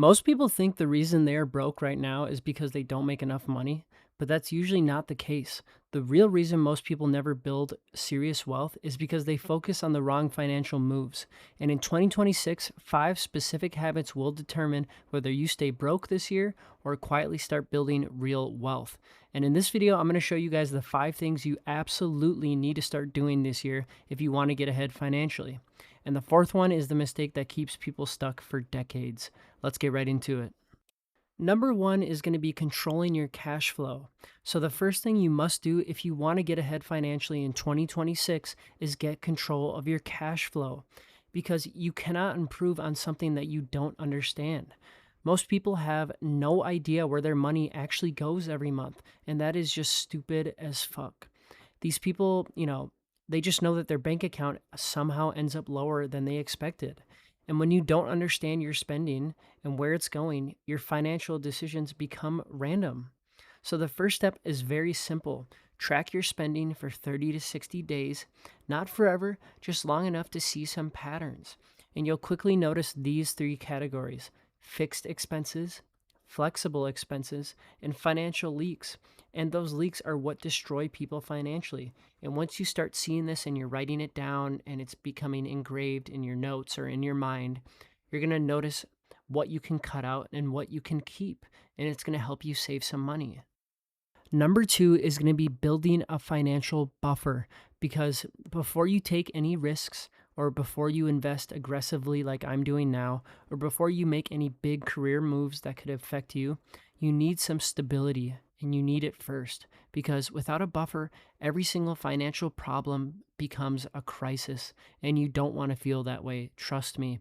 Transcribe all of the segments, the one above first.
Most people think the reason they're broke right now is because they don't make enough money, but that's usually not the case. The real reason most people never build serious wealth is because they focus on the wrong financial moves. And in 2026, 5 specific habits will determine whether you stay broke this year or quietly start building real wealth. And in this video, I'm going to show you guys the 5 things you absolutely need to start doing this year if you want to get ahead financially. And the fourth one is the mistake that keeps people stuck for decades. Let's get right into it. Number one is going to be controlling your cash flow. So, the first thing you must do if you want to get ahead financially in 2026 is get control of your cash flow because you cannot improve on something that you don't understand. Most people have no idea where their money actually goes every month, and that is just stupid as fuck. These people, they just know that their bank account somehow ends up lower than they expected. And when you don't understand your spending and where it's going, your financial decisions become random. So the first step is very simple. Track your spending for 30 to 60 days, not forever, just long enough to see some patterns. And you'll quickly notice these 3 categories: fixed expenses, flexible expenses, and financial leaks. And those leaks are what destroy people financially. And once you start seeing this and you're writing it down and it's becoming engraved in your notes or in your mind, you're going to notice what you can cut out and what you can keep. And it's going to help you save some money. Number two is going to be building a financial buffer because before you take any risks or before you invest aggressively like I'm doing now, or before you make any big career moves that could affect you, you need some stability and you need it first because without a buffer, every single financial problem becomes a crisis and you don't want to feel that way. Trust me.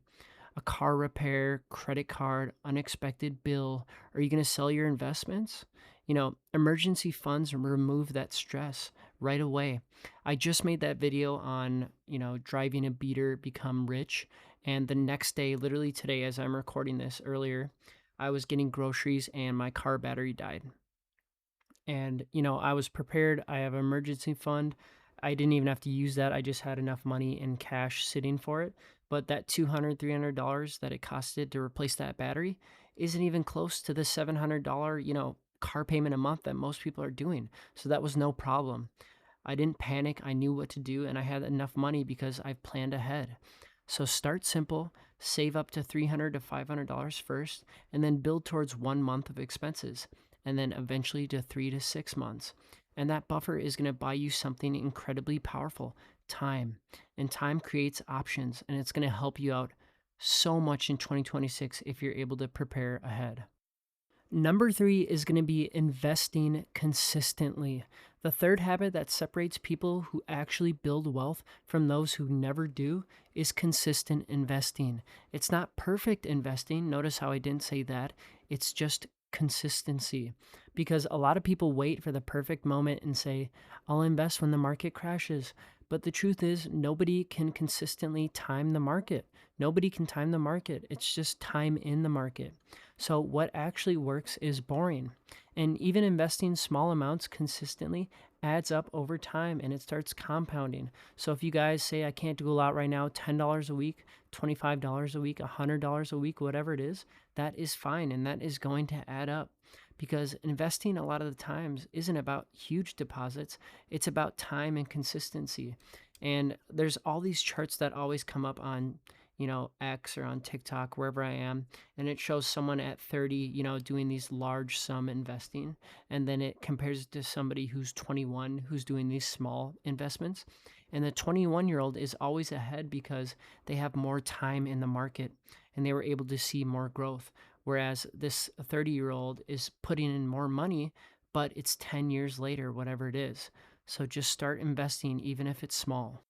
A car repair, credit card, unexpected bill. Are you going to sell your investments? Emergency funds remove that stress right away. I just made that video on, driving a beater become rich. And the next day, literally today, as I'm recording this earlier, I was getting groceries and my car battery died. And, I was prepared. I have an emergency fund. I didn't even have to use that. I just had enough money in cash sitting for it. But that $200, $300 that it costed to replace that battery isn't even close to the $700, car payment a month that most people are doing. So that was no problem. I didn't panic. I knew what to do and I had enough money because I've planned ahead. So start simple, save up to $300 to $500 first, and then build towards 1 month of expenses, and then eventually to 3 to 6 months. And that buffer is going to buy you something incredibly powerful: time. And time creates options, and it's going to help you out so much in 2026 if you're able to prepare ahead. Number three is going to be investing consistently. The third habit that separates people who actually build wealth from those who never do is consistent investing. It's not perfect investing. Notice how I didn't say that. It's just consistency, because a lot of people wait for the perfect moment and say, I'll invest when the market crashes. But the truth is, nobody can consistently time the market. Nobody can time the market. It's just time in the market. So, what actually works is boring. And even investing small amounts consistently adds up over time and it starts compounding. So, if you guys say, I can't do a lot right now, $10 a week, $25 a week, $100 a week, whatever it is, that is fine and that is going to add up, because investing a lot of the times isn't about huge deposits, it's about time and consistency. And there's all these charts that always come up on, X or on TikTok, wherever I am, and it shows someone at 30, doing these large sum investing, and then it compares it to somebody who's 21 who's doing these small investments. And the 21-year-old is always ahead because they have more time in the market and they were able to see more growth. Whereas this 30-year-old is putting in more money, but it's 10 years later, whatever it is. So just start investing, even if it's small.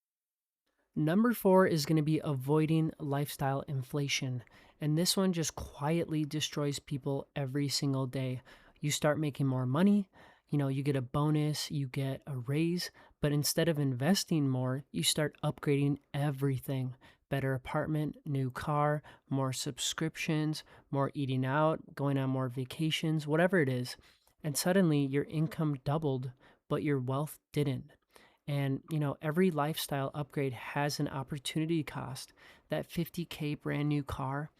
Number four is going to be avoiding lifestyle inflation. And this one just quietly destroys people every single day. You start making more money, you get a bonus, you get a raise, but instead of investing more, you start upgrading everything: better apartment, new car, more subscriptions, more eating out, going on more vacations, whatever it is. And suddenly your income doubled, but your wealth didn't. And, every lifestyle upgrade has an opportunity cost. That 50K brand new car,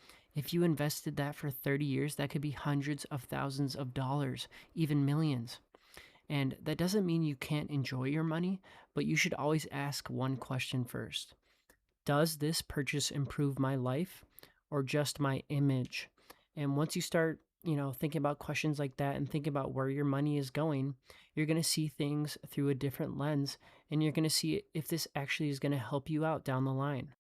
If you invested that for 30 years, that could be hundreds of thousands of dollars, even millions. And that doesn't mean you can't enjoy your money, but you should always ask one question first. Does this purchase improve my life or just my image? And once you start, thinking about questions like that and think about where your money is going, you're going to see things through a different lens and you're going to see if this actually is going to help you out down the line.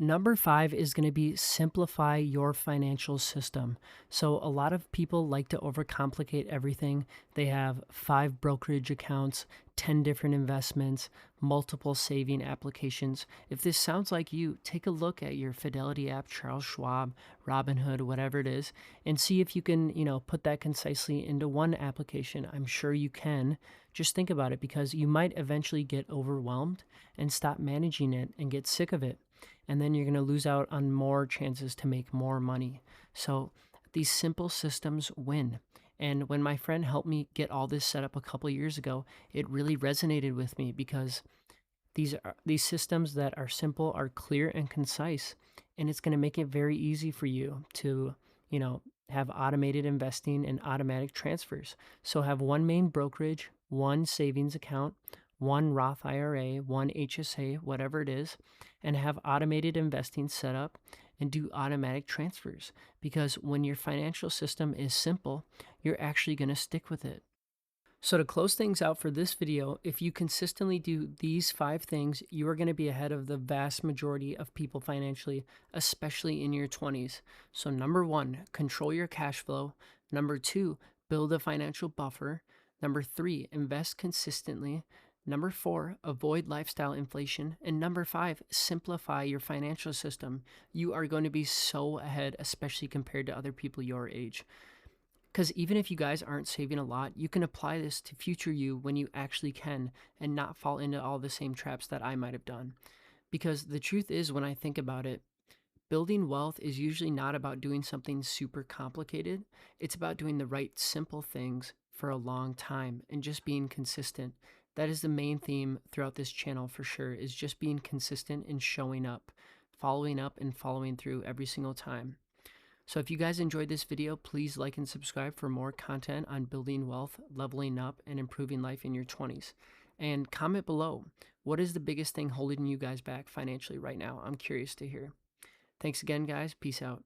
Number 5 is going to be simplify your financial system. So, a lot of people like to overcomplicate everything. They have 5 brokerage accounts, 10 different investments, multiple saving applications. If this sounds like you, take a look at your Fidelity app, Charles Schwab, Robinhood, whatever it is, and see if you can, put that concisely into one application. I'm sure you can. Just think about it because you might eventually get overwhelmed and stop managing it and get sick of it, and then you're going to lose out on more chances to make more money. So these simple systems win. And when my friend helped me get all this set up a couple years ago, it really resonated with me because these systems that are simple are clear and concise, and it's going to make it very easy for you to, have automated investing and automatic transfers. So have one main brokerage, one savings account, one Roth IRA, one HSA, whatever it is, and have automated investing set up and do automatic transfers. Because when your financial system is simple, you're actually going to stick with it. So to close things out for this video, if you consistently do these 5 things, you are going to be ahead of the vast majority of people financially, especially in your 20s. So number 1, control your cash flow. Number 2, build a financial buffer. Number 3, invest consistently. Number 4, avoid lifestyle inflation. And number 5, simplify your financial system. You are going to be so ahead, especially compared to other people your age. Because even if you guys aren't saving a lot, you can apply this to future you when you actually can and not fall into all the same traps that I might have done. Because the truth is, when I think about it, building wealth is usually not about doing something super complicated. It's about doing the right simple things for a long time and just being consistent. That is the main theme throughout this channel for sure, is just being consistent and showing up, following up and following through every single time. So if you guys enjoyed this video, please like and subscribe for more content on building wealth, leveling up, and improving life in your 20s. And comment below, what is the biggest thing holding you guys back financially right now? I'm curious to hear. Thanks again, guys. Peace out.